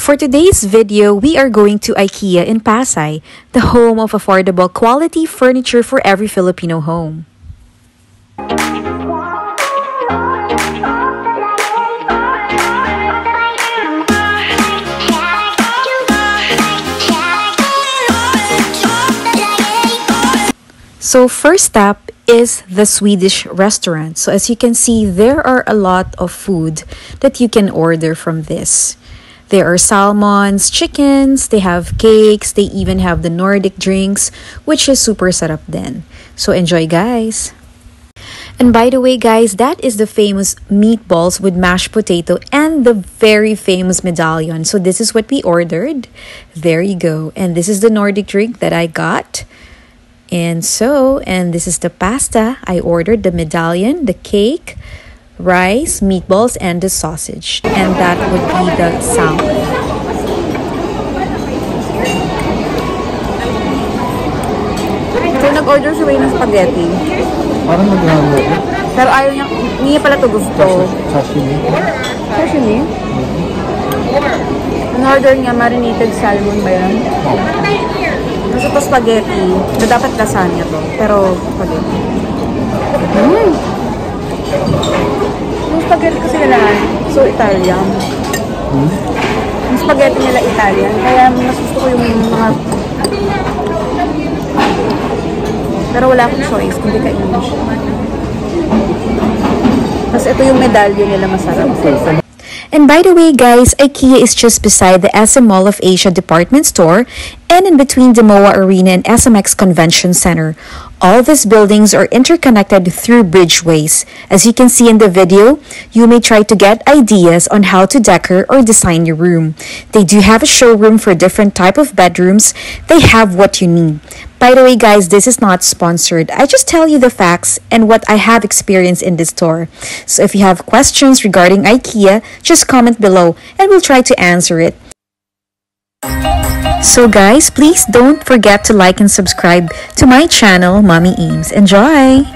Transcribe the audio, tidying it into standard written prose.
For today's video, we are going to Ikea in Pasay, the home of affordable quality furniture for every Filipino home. So first up is the Swedish restaurant. So as you can see, there are a lot of food that you can order from this. There are salmons, chickens, they have cakes, they even have the Nordic drinks, which is super sarap din. So enjoy, guys! And by the way, guys, that is the famous meatballs with mashed potato and the very famous medallion. So this is what we ordered. There you go. And this is the Nordic drink that I got. And this is the pasta. I ordered the medallion, the cake, rice, meatballs, and the sausage. And that would be the salmon. So, nag-order si Wayne ng spaghetti. Parang mag-hamburger. Pero ayaw niya, hindi pala ito gusto. Sashimi. Sashimi? Ang order niya, marinated salmon ba yan? Kasi ito spaghetti. So, dapat lasagna to. Pero spaghetti. Yung spaghetti kasi nila, so Italian. Yung spaghetti nila Italian. Kaya mas gusto ko yung mga... Pero wala akong choice, hindi kainin siya. Tapos ito yung medallion nila, masarap. And by the way, guys, Ikea is just beside the SM Mall of Asia department store and in between the MOA Arena and SMX Convention Center. All these buildings are interconnected through bridgeways. As you can see in the video, you may try to get ideas on how to decor or design your room. They do have a showroom for different type of bedrooms. They have what you need. By the way, guys, this is not sponsored. I just tell you the facts and what I have experienced in this store. So if you have questions regarding Ikea, just comment below and we'll try to answer it. So guys, please don't forget to like and subscribe to my channel, Mommy Eames. Enjoy!